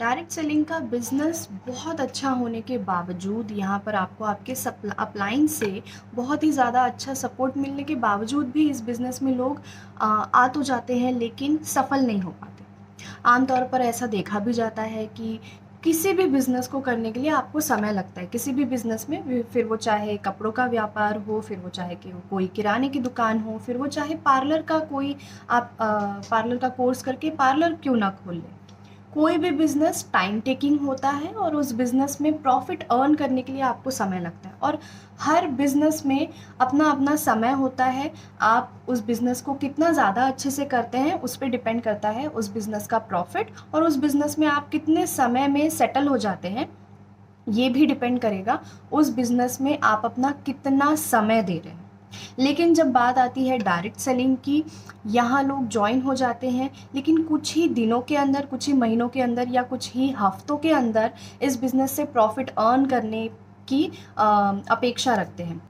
Direct selling का business बहुत अच्छा होने के बावजूद यहाँ पर आपको आपके अपलाइन से बहुत ही ज़्यादा अच्छा सपोर्ट मिलने के बावजूद भी इस बिज़नेस में लोग आ तो जाते हैं लेकिन सफल नहीं हो पाते। आमतौर पर ऐसा देखा भी जाता है कि किसी भी बिज़नेस को करने के लिए आपको समय लगता है। किसी भी बिज़नेस में फिर वो चाहे कपड़ों का व्यापार हो, फिर वो चाहे कि कोई किराने की दुकान हो, फिर वो चाहे पार्लर का कोई आप पार्लर का कोर्स करके पार्लर क्यों ना खोल लें। कोई भी बिज़नेस टाइम टेकिंग होता है और उस बिज़नेस में प्रॉफ़िट अर्न करने के लिए आपको समय लगता है और हर बिज़नेस में अपना-अपना समय होता है। आप उस बिज़नेस को कितना ज़्यादा अच्छे से करते हैं, उस पे डिपेंड करता है उस बिज़नेस का प्रॉफ़िट और उस बिज़नेस में आप कितने समय में सेटल हो जाते हैं, ये भी डिपेंड करेगा उस बिज़नेस में आप अपना कितना समय दे रहे हैं। लेकिन जब बात आती है डायरेक्ट सेलिंग की, यहाँ लोग जॉइन हो जाते हैं, लेकिन कुछ ही दिनों के अंदर, कुछ ही महीनों के अंदर या कुछ ही हफ्तों के अंदर इस बिज़नेस से प्रॉफ़िट अर्न करने की अपेक्षा रखते हैं।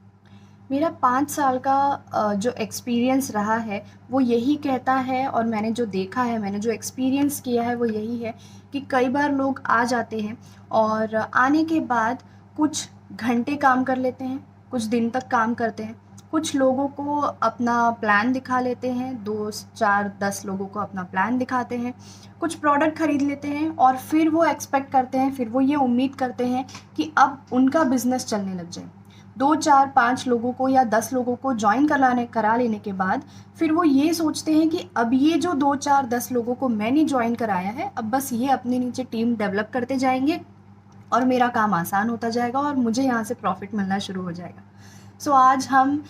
मेरा 5 साल का जो एक्सपीरियंस रहा है, वो यही कहता है और मैंने जो देखा है, मैंने जो एक्सपीरियंस किया है, वो यही है कि कई बार लोग आ जाते हैं और आने के बाद कुछ घंटे काम कर लेते हैं, कुछ दिन तक काम करते हैं। कुछ लोगों को अपना प्लान दिखा लेते हैं, 2, 4, 10 लोगों को अपना प्लान दिखाते हैं। कुछ प्रोडक्ट खरीद लेते हैं और फिर वो एक्सपेक्ट करते हैं, फिर वो ये उम्मीद करते हैं कि अब उनका बिज़नेस चलने लग जाए। 2, 4, 5 लोगों को या 10 लोगों को जॉइन करा लेने के बाद फिर वो ये सोचते हैं कि अब ये जो 2, 4, 10 लोगों को मैंने जॉइन कराया है, अब बस ये अपने नीचे टीम डेवलप करते जाएँगे और मेरा काम आसान होता जाएगा और मुझे यहाँ से प्रॉफ़िट मिलना शुरू हो जाएगा। सो आज हम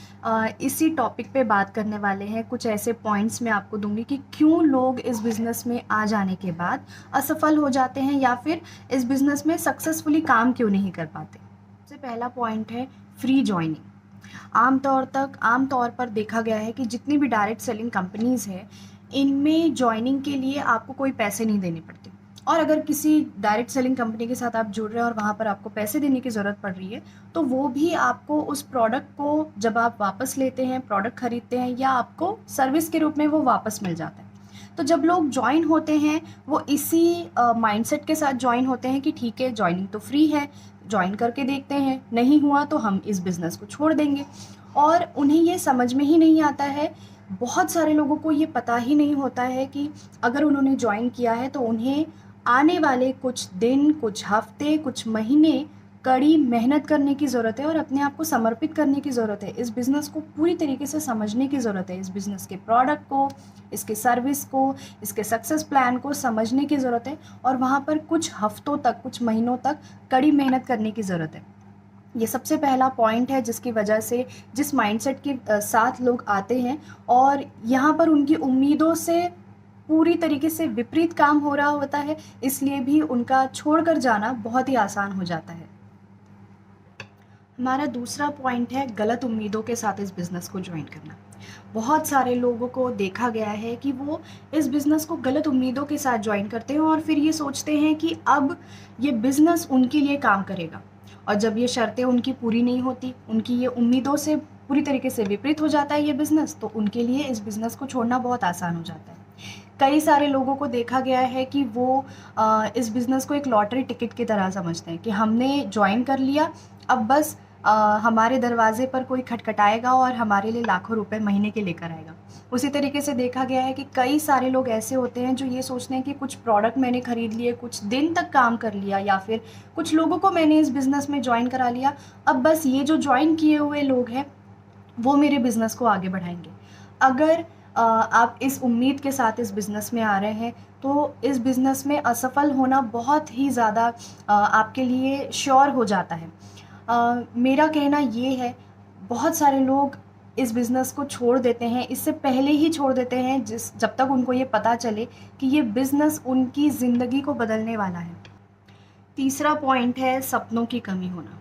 इसी टॉपिक पे बात करने वाले हैं। कुछ ऐसे पॉइंट्स मैं आपको दूँगी कि क्यों लोग इस बिज़नेस में आ जाने के बाद असफल हो जाते हैं या फिर इस बिज़नेस में सक्सेसफुली काम क्यों नहीं कर पाते। सबसे पहला पॉइंट है फ्री जॉइनिंग। आम तौर पर देखा गया है कि जितनी भी डायरेक्ट सेलिंग कंपनीज़ हैं, इनमें जॉइनिंग के लिए आपको कोई पैसे नहीं देने पड़ते और अगर किसी डायरेक्ट सेलिंग कंपनी के साथ आप जुड़ रहे हैं और वहाँ पर आपको पैसे देने की ज़रूरत पड़ रही है, तो वो भी आपको उस प्रोडक्ट को जब आप वापस लेते हैं, प्रोडक्ट खरीदते हैं या आपको सर्विस के रूप में वो वापस मिल जाता है। तो जब लोग जॉइन होते हैं, वो इसी माइंडसेट के साथ जॉइन होते हैं कि ठीक है, जॉइनिंग तो फ्री है, जॉइन करके देखते हैं, नहीं हुआ तो हम इस बिज़नेस को छोड़ देंगे। और उन्हें ये समझ में ही नहीं आता है, बहुत सारे लोगों को ये पता ही नहीं होता है कि अगर उन्होंने जॉइन किया है तो उन्हें आने वाले कुछ दिन, कुछ हफ़्ते, कुछ महीने कड़ी मेहनत करने की ज़रूरत है और अपने आप को समर्पित करने की ज़रूरत है। इस बिज़नेस को पूरी तरीके से समझने की ज़रूरत है। इस बिज़नेस के प्रोडक्ट को, इसके सर्विस को, इसके सक्सेस प्लान को समझने की ज़रूरत है और वहाँ पर कुछ हफ़्तों तक, कुछ महीनों तक कड़ी मेहनत करने की ज़रूरत है। ये सबसे पहला पॉइंट है जिसकी वजह से जिस माइंडसेट के साथ लोग आते हैं और यहाँ पर उनकी उम्मीदों से पूरी तरीके से विपरीत काम हो रहा होता है, इसलिए भी उनका छोड़कर जाना बहुत ही आसान हो जाता है। हमारा दूसरा पॉइंट है गलत उम्मीदों के साथ इस बिज़नेस को जॉइन करना। बहुत सारे लोगों को देखा गया है कि वो इस बिज़नेस को गलत उम्मीदों के साथ जॉइन करते हैं और फिर ये सोचते हैं कि अब ये बिज़नेस उनके लिए काम करेगा और जब ये शर्तें उनकी पूरी नहीं होती, उनकी ये उम्मीदों से पूरी तरीके से विपरीत हो जाता है ये बिज़नेस, तो उनके लिए इस बिज़नेस को छोड़ना बहुत आसान हो जाता है। कई सारे लोगों को देखा गया है कि वो इस बिज़नेस को एक लॉटरी टिकट की तरह समझते हैं कि हमने जॉइन कर लिया, अब बस हमारे दरवाज़े पर कोई खटखटाएगा और हमारे लिए लाखों रुपए महीने के लेकर आएगा। उसी तरीके से देखा गया है कि कई सारे लोग ऐसे होते हैं जो ये सोचते हैं कि कुछ प्रोडक्ट मैंने खरीद लिए, कुछ दिन तक काम कर लिया या फिर कुछ लोगों को मैंने इस बिज़नेस में जॉइन करा लिया, अब बस ये जो जॉइन किए हुए लोग हैं, वो मेरे बिज़नेस को आगे बढ़ाएँगे। अगर आप इस उम्मीद के साथ इस बिज़नेस में आ रहे हैं, तो इस बिज़नेस में असफल होना बहुत ही ज़्यादा आपके लिए श्योर हो जाता है। मेरा कहना ये है, बहुत सारे लोग इस बिज़नेस को छोड़ देते हैं, इससे पहले ही छोड़ देते हैं जब तक उनको ये पता चले कि ये बिज़नेस उनकी ज़िंदगी को बदलने वाला है। तीसरा पॉइंट है सपनों की कमी होना।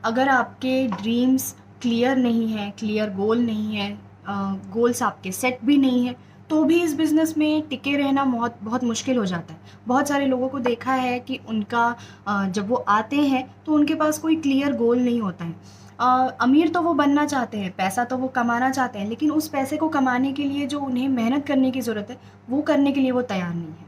अगर आपके ड्रीम्स क्लियर नहीं हैं, क्लियर गोल नहीं है, गोल्स आपके सेट भी नहीं है, तो भी इस बिज़नेस में टिके रहना बहुत बहुत मुश्किल हो जाता है। बहुत सारे लोगों को देखा है कि उनका जब वो आते हैं तो उनके पास कोई क्लियर गोल नहीं होता है। अमीर तो वो बनना चाहते हैं, पैसा तो वो कमाना चाहते हैं, लेकिन उस पैसे को कमाने के लिए जो उन्हें मेहनत करने की ज़रूरत है, वो करने के लिए वो तैयार नहीं है।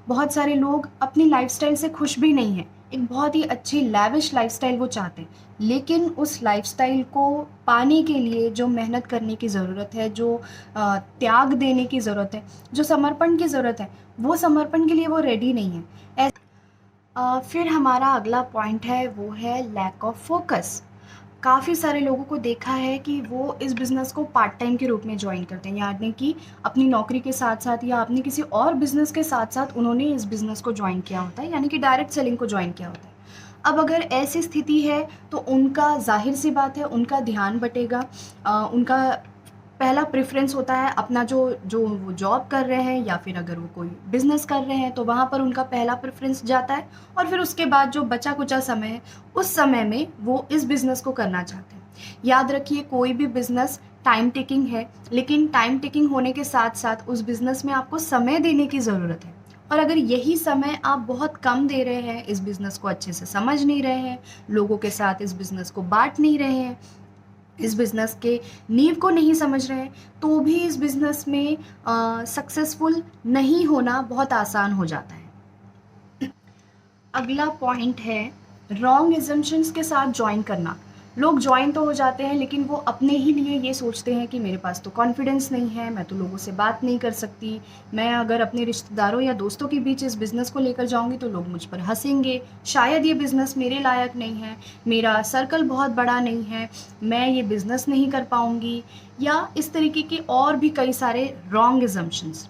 बहुत सारे लोग अपनी लाइफ़स्टाइल से खुश भी नहीं हैं। एक बहुत ही अच्छी लैविश लाइफ़स्टाइल वो चाहते हैं, लेकिन उस लाइफ़स्टाइल को पाने के लिए जो मेहनत करने की ज़रूरत है, जो त्याग देने की ज़रूरत है, जो समर्पण की ज़रूरत है, वो समर्पण के लिए वो रेडी नहीं है। फिर हमारा अगला पॉइंट है, वो है लैक ऑफ फोकस। काफ़ी सारे लोगों को देखा है कि वो इस बिज़नेस को पार्ट टाइम के रूप में जॉइन करते हैं, यानी कि अपनी नौकरी के साथ-साथ या अपनी किसी और बिज़नेस के साथ-साथ उन्होंने इस बिज़नेस को जॉइन किया होता है, यानी कि डायरेक्ट सेलिंग को जॉइन किया होता है। अब अगर ऐसी स्थिति है, तो उनका ज़ाहिर-सी बात है, उनका ध्यान बटेगा। उनका पहला प्रेफ़रेंस होता है अपना जो जो वो जॉब कर रहे हैं, या फिर अगर वो कोई बिज़नेस कर रहे हैं, तो वहाँ पर उनका पहला प्रेफ़रेंस जाता है, और फिर उसके बाद जो बचा-कुचा समय है, उस समय में वो इस बिज़नेस को करना चाहते हैं। याद रखिए, कोई भी बिज़नेस टाइम टेकिंग है, लेकिन टाइम टेकिंग होने के साथ-साथ उस बिज़नेस में आपको समय देने की ज़रूरत है। और अगर यही समय आप बहुत कम दे रहे हैं, इस बिज़नेस को अच्छे से समझ नहीं रहे हैं, लोगों के साथ इस बिज़नेस को बाँट नहीं रहे हैं, इस बिज़नेस के नींव को नहीं समझ रहे हैं, तो भी इस बिज़नेस में सक्सेसफुल नहीं होना बहुत आसान हो जाता है। अगला पॉइंट है रॉन्ग असम्पशन्स के साथ जॉइन करना। लोग जॉइन तो हो जाते हैं, लेकिन वो अपने ही लिए ये सोचते हैं कि मेरे पास तो कॉन्फिडेंस नहीं है, मैं तो लोगों से बात नहीं कर सकती, मैं अगर अपने रिश्तेदारों या दोस्तों के बीच इस बिज़नेस को लेकर जाऊंगी तो लोग मुझ पर हंसेंगे, शायद ये बिज़नेस मेरे लायक नहीं है, मेरा सर्कल बहुत बड़ा नहीं है, मैं ये बिज़नेस नहीं कर पाऊंगी, या इस तरीके के और भी कई सारे रॉन्ग असम्पशन्स।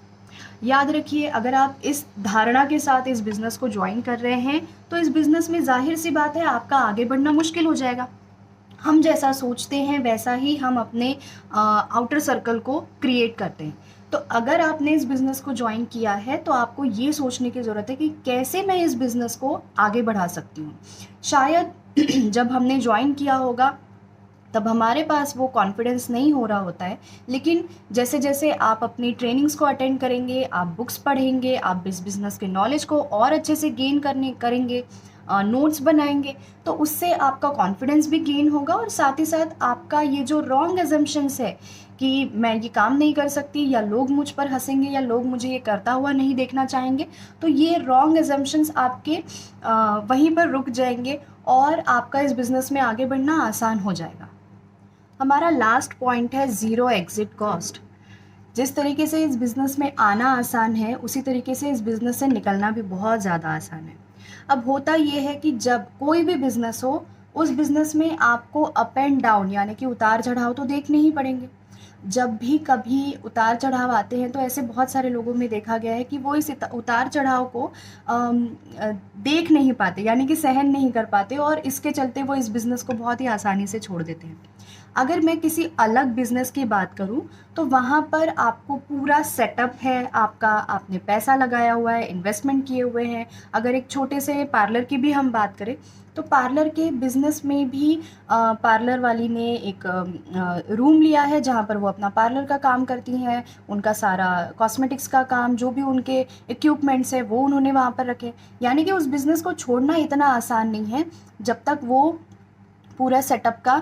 याद रखिए, अगर आप इस धारणा के साथ इस बिज़नेस को जॉइन कर रहे हैं, तो इस बिज़नेस में ज़ाहिर-सी बात है आपका आगे बढ़ना मुश्किल हो जाएगा। हम जैसा सोचते हैं वैसा ही हम अपने आउटर सर्कल को क्रिएट करते हैं। तो अगर आपने इस बिज़नेस को जॉइन किया है, तो आपको ये सोचने की ज़रूरत है कि कैसे मैं इस बिज़नेस को आगे बढ़ा सकती हूँ। शायद जब हमने जॉइन किया होगा, तब हमारे पास वो कॉन्फिडेंस नहीं हो रहा होता है, लेकिन जैसे-जैसे आप अपनी ट्रेनिंग्स को अटेंड करेंगे, आप बुक्स पढ़ेंगे, आप इस बिज़नेस के नॉलेज को और अच्छे से गेन करने करेंगे, नोट्स बनाएँगे, तो उससे आपका कॉन्फिडेंस भी गेन होगा, और साथ ही साथ आपका ये जो रॉन्ग असम्पशन्स है कि मैं ये काम नहीं कर सकती, या लोग मुझ पर हँसेंगे, या लोग मुझे ये करता हुआ नहीं देखना चाहेंगे, तो ये रॉन्ग असम्पशन्स आपके वहीं पर रुक जाएँगे, और आपका इस बिज़नेस में आगे बढ़ना आसान हो जाएगा। हमारा लास्ट पॉइंट है ज़ीरो एग्ज़िट कॉस्ट। जिस तरीके से इस बिज़नेस में आना आसान है, उसी तरीके से इस बिज़नेस से निकलना भी बहुत ज़्यादा आसान है। अब होता ये है कि जब कोई भी बिज़नेस हो, उस बिज़नेस में आपको अप एंड डाउन, यानी कि उतार-चढ़ाव तो देखने ही पड़ेंगे। जब भी कभी उतार-चढ़ाव आते हैं, तो ऐसे बहुत सारे लोगों में देखा गया है कि वो इस उतार-चढ़ाव को देख नहीं पाते, यानी कि सहन नहीं कर पाते, और इसके चलते वो इस बिज़नेस को बहुत ही आसानी से छोड़ देते हैं। अगर मैं किसी अलग बिज़नेस की बात करूँ, तो वहाँ पर आपको पूरा सेटअप है आपका, आपने पैसा लगाया हुआ है, इन्वेस्टमेंट किए हुए हैं। अगर एक छोटे से पार्लर की भी हम बात करें, तो पार्लर के बिज़नेस में भी पार्लर वाली ने एक रूम लिया है, जहाँ पर वो अपना पार्लर का काम करती हैं। उनका सारा कॉस्मेटिक्स का काम, जो भी उनके इक्विपमेंट्स हैं, वो उन्होंने वहाँ पर रखे। यानी कि उस बिज़नेस को छोड़ना इतना आसान नहीं है, जब तक वो पूरा सेटअप का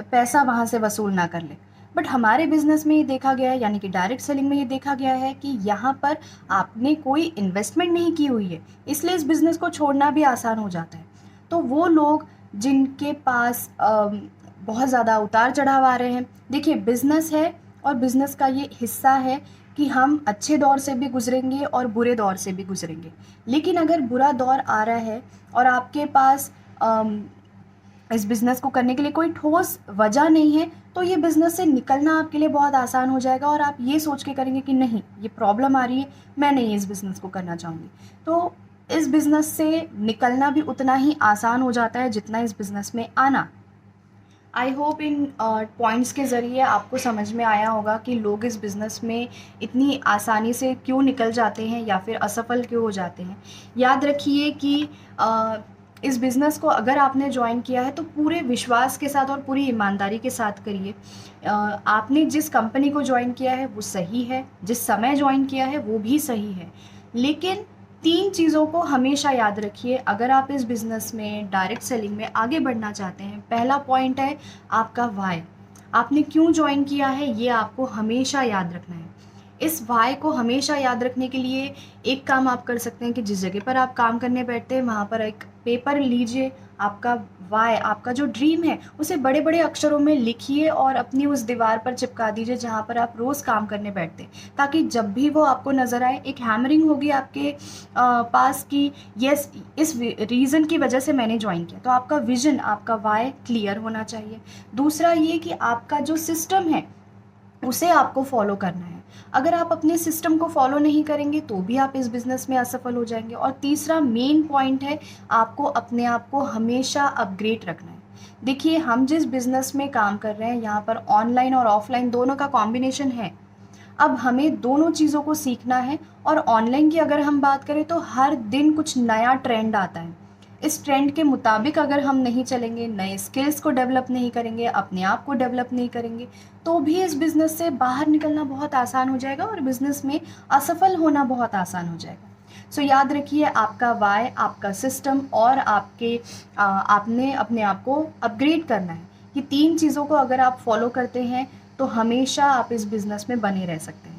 पैसा वहाँ से वसूल ना कर ले। बट हमारे बिज़नेस में ये देखा गया है, यानी कि डायरेक्ट सेलिंग में ये देखा गया है कि यहाँ पर आपने कोई इन्वेस्टमेंट नहीं की हुई है, इसलिए इस बिज़नेस को छोड़ना भी आसान हो जाता है। तो वो लोग जिनके पास बहुत ज़्यादा उतार-चढ़ाव आ रहे हैं, देखिए बिज़नेस है, और बिज़नेस का ये हिस्सा है कि हम अच्छे दौर से भी गुज़रेंगे और बुरे दौर से भी गुज़रेंगे। लेकिन अगर बुरा दौर आ रहा है और आपके पास इस बिज़नेस को करने के लिए कोई ठोस वजह नहीं है, तो ये बिज़नेस से निकलना आपके लिए बहुत आसान हो जाएगा, और आप ये सोच के करेंगे कि नहीं, ये प्रॉब्लम आ रही है, मैं नहीं इस बिज़नेस को करना चाहूँगी। तो इस बिज़नेस से निकलना भी उतना ही आसान हो जाता है जितना इस बिज़नेस में आना। आई होप इन पॉइंट्स के ज़रिए आपको समझ में आया होगा कि लोग इस बिज़नेस में इतनी आसानी से क्यों निकल जाते हैं, या फिर असफल क्यों हो जाते हैं। याद रखिए कि इस बिज़नेस को अगर आपने जॉइन किया है, तो पूरे विश्वास के साथ और पूरी ईमानदारी के साथ करिए। आपने जिस कंपनी को जॉइन किया है वो सही है, जिस समय जॉइन किया है वो भी सही है, लेकिन 3 चीज़ों को हमेशा याद रखिए अगर आप इस बिज़नेस में, डायरेक्ट सेलिंग में आगे बढ़ना चाहते हैं। पहला पॉइंट है आपका व्हाय। आपने क्यों जॉइन किया है, ये आपको हमेशा याद रखना है। इस व्हाय को हमेशा याद रखने के लिए एक काम आप कर सकते हैं कि जिस जगह पर आप काम करने बैठते हैं वहाँ पर एक पेपर लीजिए, आपका व्हाय, आपका जो ड्रीम है उसे बड़े-बड़े अक्षरों में लिखिए और अपनी उस दीवार पर चिपका दीजिए जहाँ पर आप रोज़ काम करने बैठते हैं। ताकि जब भी वो आपको नज़र आए, एक हैमरिंग होगी आपके पास कि येस, इस रीज़न की वजह से मैंने जॉइन किया। तो आपका विज़न, आपका व्हाय क्लियर होना चाहिए। दूसरा ये कि आपका जो सिस्टम है उसे आपको फॉलो करना है। अगर आप अपने सिस्टम को फॉलो नहीं करेंगे तो भी आप इस बिज़नेस में असफल हो जाएँगे। और तीसरा मेन पॉइंट है, आपको अपने आप को हमेशा अपग्रेड रखना है। देखिए, हम जिस बिज़नेस में काम कर रहे हैं यहाँ पर ऑनलाइन और ऑफ़लाइन दोनों का कॉम्बिनेशन है। अब हमें दोनों चीज़ों को सीखना है। और ऑनलाइन की अगर हम बात करें तो हर दिन कुछ नया ट्रेंड आता है। इस ट्रेंड के मुताबिक अगर हम नहीं चलेंगे, नए स्किल्स को डेवलप नहीं करेंगे, अपने आप को डेवलप नहीं करेंगे, तो भी इस बिज़नेस से बाहर निकलना बहुत आसान हो जाएगा और बिज़नेस में असफल होना बहुत आसान हो जाएगा। सो याद रखिए, आपका व्हाय, आपका सिस्टम और आपने अपने आप को अपग्रेड करना है। ये 3 चीज़ों को अगर आप फॉलो करते हैं तो हमेशा आप इस बिज़नेस में बने रह सकते हैं।